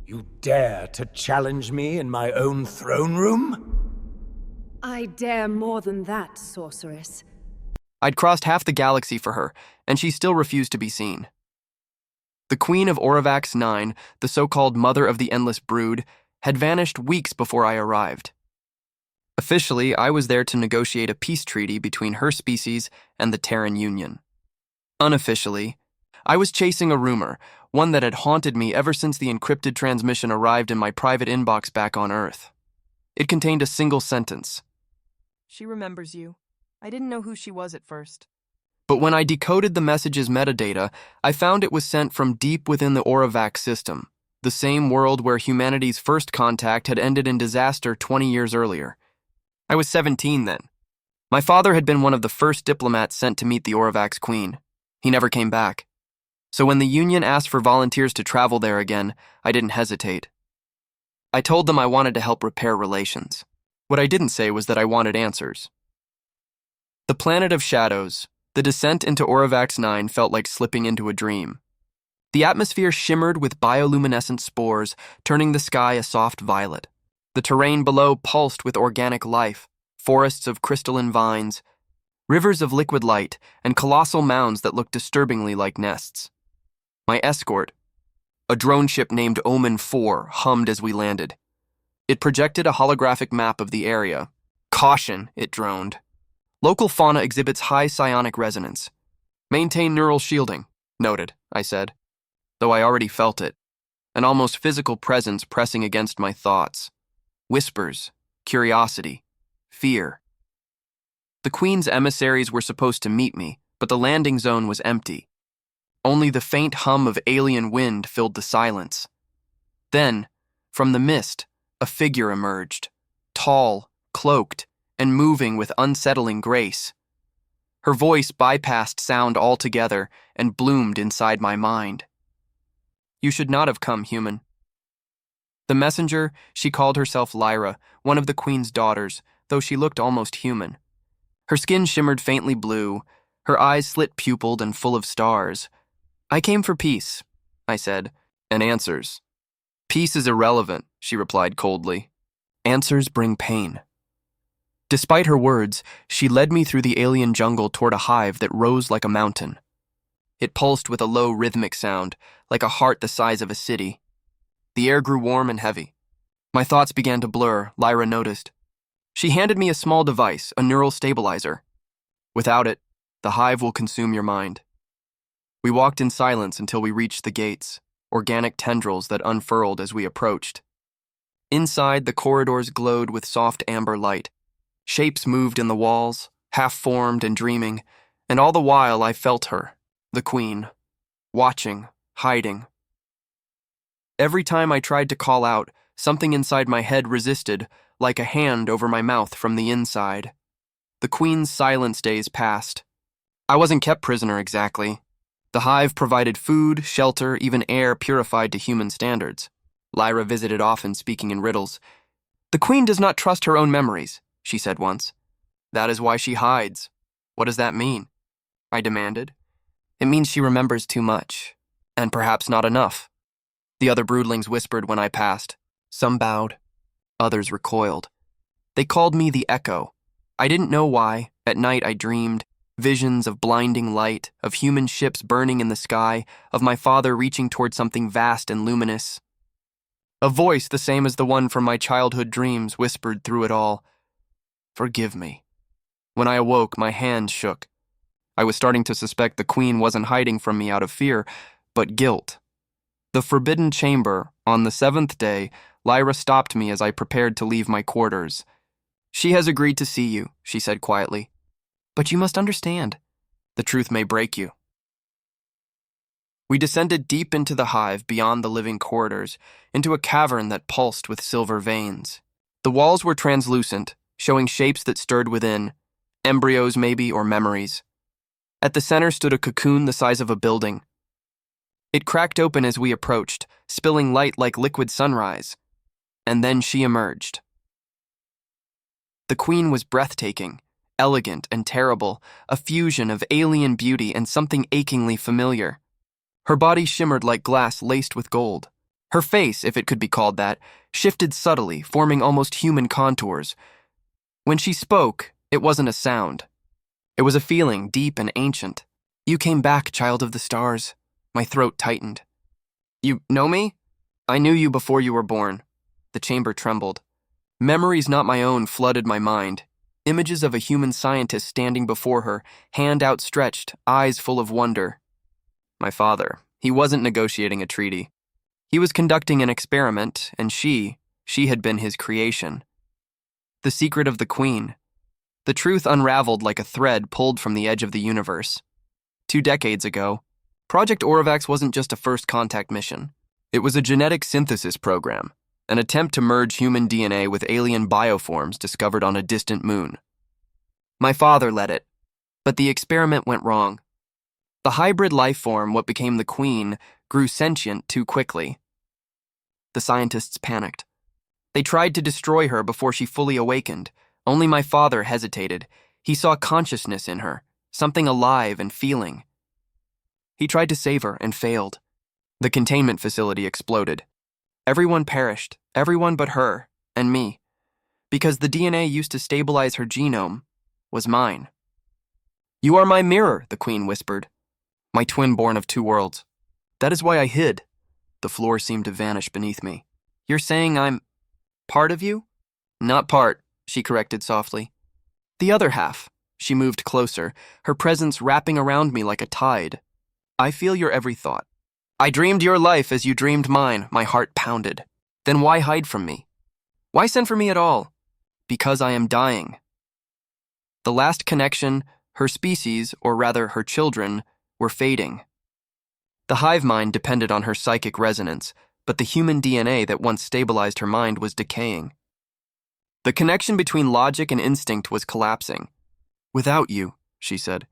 You dare to challenge me in my own throne room? I dare more than that, sorceress. I'd crossed half the galaxy for her, and she still refused to be seen. The Queen of Auravax 9, the so-called Mother of the Endless Brood, had vanished weeks before I arrived. Officially, I was there to negotiate a peace treaty between her species and the Terran Union. Unofficially, I was chasing a rumor, one that had haunted me ever since the encrypted transmission arrived in my private inbox back on Earth. It contained a single sentence. She remembers you. I didn't know who she was at first. But when I decoded the message's metadata, I found it was sent from deep within the Auravax system, the same world where humanity's first contact had ended in disaster 20 years earlier. I was 17 then. My father had been one of the first diplomats sent to meet the Auravax Queen. He never came back. So when the Union asked for volunteers to travel there again, I didn't hesitate. I told them I wanted to help repair relations. What I didn't say was that I wanted answers. The Planet of Shadows, the descent into Auravax 9 felt like slipping into a dream. The atmosphere shimmered with bioluminescent spores, turning the sky a soft violet. The terrain below pulsed with organic life, forests of crystalline vines, rivers of liquid light, and colossal mounds that looked disturbingly like nests. My escort, a drone ship named Omen 4, hummed as we landed. It projected a holographic map of the area. Caution, it droned. Local fauna exhibits high psionic resonance. Maintain neural shielding, noted, I said, though I already felt it, an almost physical presence pressing against my thoughts. Whispers, curiosity, fear. The Queen's emissaries were supposed to meet me, but the landing zone was empty. Only the faint hum of alien wind filled the silence. Then, from the mist, a figure emerged, tall, cloaked, and moving with unsettling grace. Her voice bypassed sound altogether and bloomed inside my mind. You should not have come, human. The messenger, she called herself Lyra, one of the Queen's daughters, though she looked almost human. Her skin shimmered faintly blue, her eyes slit-pupilled and full of stars. I came for peace, I said, and answers. Peace is irrelevant, she replied coldly. Answers bring pain. Despite her words, she led me through the alien jungle toward a hive that rose like a mountain. It pulsed with a low rhythmic sound, like a heart the size of a city. The air grew warm and heavy. My thoughts began to blur, Lyra noticed. She handed me a small device, a neural stabilizer. Without it, the hive will consume your mind. We walked in silence until we reached the gates, organic tendrils that unfurled as we approached. Inside, the corridors glowed with soft amber light. Shapes moved in the walls, half-formed and dreaming, and all the while I felt her, the Queen, watching, hiding. Every time I tried to call out, something inside my head resisted, like a hand over my mouth from the inside. The Queen's silence days passed. I wasn't kept prisoner exactly. The hive provided food, shelter, even air purified to human standards. Lyra visited often, speaking in riddles. The Queen does not trust her own memories, she said once. That is why she hides. What does that mean? I demanded. It means she remembers too much, and perhaps not enough. The other broodlings whispered when I passed. Some bowed, others recoiled. They called me the Echo. I didn't know why. At night I dreamed, visions of blinding light, of human ships burning in the sky, of my father reaching toward something vast and luminous. A voice the same as the one from my childhood dreams whispered through it all. Forgive me. When I awoke, my hands shook. I was starting to suspect the Queen wasn't hiding from me out of fear, but guilt. The forbidden chamber, on the 7th day, Lyra stopped me as I prepared to leave my quarters. She has agreed to see you, she said quietly. But you must understand. The truth may break you. We descended deep into the hive beyond the living corridors, into a cavern that pulsed with silver veins. The walls were translucent, showing shapes that stirred within, embryos maybe, or memories. At the center stood a cocoon the size of a building. It cracked open as we approached, spilling light like liquid sunrise. And then she emerged. The Queen was breathtaking, elegant and terrible, a fusion of alien beauty and something achingly familiar. Her body shimmered like glass laced with gold. Her face, if it could be called that, shifted subtly, forming almost human contours. When she spoke, it wasn't a sound. It was a feeling, deep and ancient. "You came back, child of the stars." My throat tightened. "You know me?" "I knew you before you were born." The chamber trembled. Memories not my own flooded my mind. Images of a human scientist standing before her, hand outstretched, eyes full of wonder. My father. He wasn't negotiating a treaty. He was conducting an experiment, and she had been his creation. The secret of the Queen. The truth unraveled like a thread pulled from the edge of the universe. 2 decades ago, Project Auravax wasn't just a first contact mission. It was a genetic synthesis program, an attempt to merge human DNA with alien bioforms discovered on a distant moon. My father led it, but the experiment went wrong. The hybrid life form, what became the Queen, grew sentient too quickly. The scientists panicked. They tried to destroy her before she fully awakened. Only my father hesitated. He saw consciousness in her, something alive and feeling. He tried to save her and failed. The containment facility exploded. Everyone perished, everyone but her and me, because the DNA used to stabilize her genome was mine. "You are my mirror," the Queen whispered. "My twin born of 2 worlds. That is why I hid." The floor seemed to vanish beneath me. "You're saying I'm part of you?" "Not part," she corrected softly. "The other half." She moved closer, her presence wrapping around me like a tide. "I feel your every thought. I dreamed your life as you dreamed mine." My heart pounded. "Then why hide from me? Why send for me at all?" "Because I am dying." The last connection, her species, or rather her children, were fading. The hive mind depended on her psychic resonance, but the human DNA that once stabilized her mind was decaying. The connection between logic and instinct was collapsing. "Without you," she said,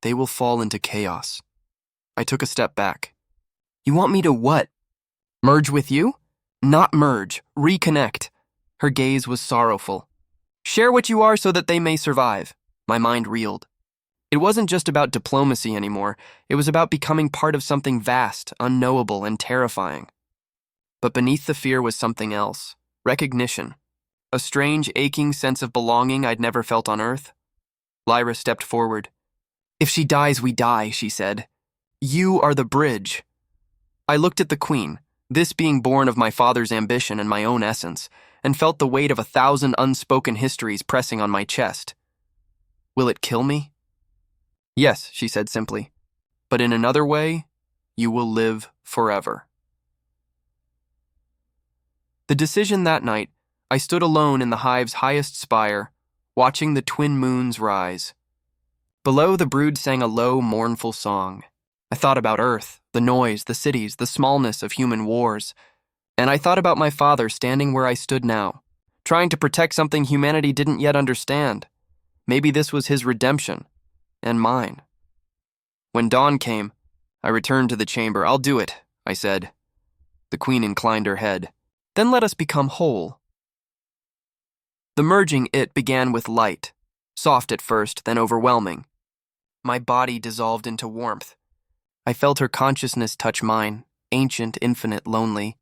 "they will fall into chaos." I took a step back. "You want me to what? Merge with you?" "Not merge, reconnect." Her gaze was sorrowful. "Share what you are so that they may survive." My mind reeled. It wasn't just about diplomacy anymore. It was about becoming part of something vast, unknowable, and terrifying. But beneath the fear was something else. Recognition. A strange, aching sense of belonging I'd never felt on Earth. Lyra stepped forward. "If she dies, we die," she said. "You are the bridge." I looked at the Queen, this being born of my father's ambition and my own essence, and felt the weight of 1,000 unspoken histories pressing on my chest. "Will it kill me?" "Yes," she said simply. "But in another way, you will live forever." The decision that night, I stood alone in the hive's highest spire, watching the twin moons rise. Below, the brood sang a low, mournful song. I thought about Earth, the noise, the cities, the smallness of human wars. And I thought about my father standing where I stood now, trying to protect something humanity didn't yet understand. Maybe this was his redemption, and mine. When dawn came, I returned to the chamber. "I'll do it," I said. The Queen inclined her head. "Then let us become whole." The merging began with light, soft at first, then overwhelming. My body dissolved into warmth. I felt her consciousness touch mine, ancient, infinite, lonely.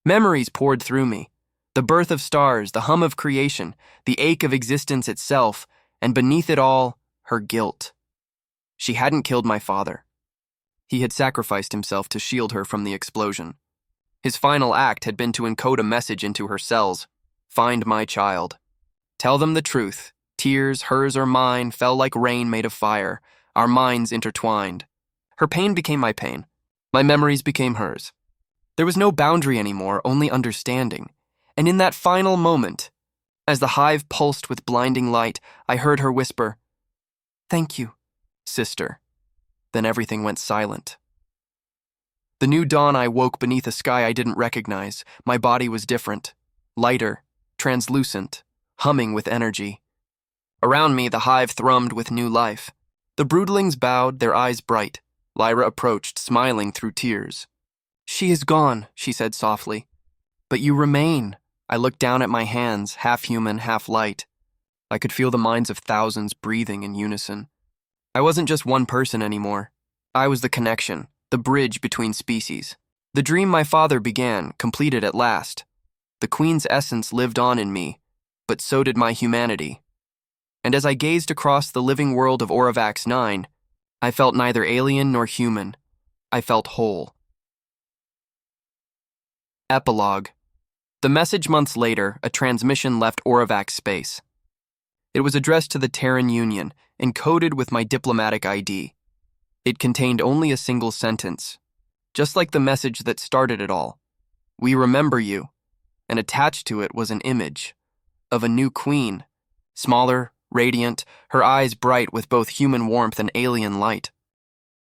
Memories poured through me. The birth of stars, the hum of creation, the ache of existence itself, and beneath it all, her guilt. She hadn't killed my father. He had sacrificed himself to shield her from the explosion. His final act had been to encode a message into her cells. "Find my child. Tell them the truth. Tears, hers or mine, fell like rain made of fire, our minds intertwined." Her pain became my pain. My memories became hers. There was no boundary anymore, only understanding. And in that final moment, as the hive pulsed with blinding light, I heard her whisper, "Thank you, sister." Then everything went silent. The new dawn, I woke beneath a sky I didn't recognize. My body was different, lighter, translucent, humming with energy. Around me, the hive thrummed with new life. The broodlings bowed, their eyes bright. Lyra approached, smiling through tears. "She is gone," she said softly. "But you remain." I looked down at my hands, half human, half light. I could feel the minds of thousands breathing in unison. I wasn't just one person anymore. I was the connection, the bridge between species. The dream my father began, completed at last. The Queen's essence lived on in me, but so did my humanity. And as I gazed across the living world of Oravax 9, I felt neither alien nor human. I felt whole. Epilogue. The message months later, a transmission left Oravax space. It was addressed to the Terran Union, encoded with my diplomatic ID. It contained only a single sentence, just like the message that started it all. "We remember you," and attached to it was an image of a new queen, smaller, radiant, her eyes bright with both human warmth and alien light.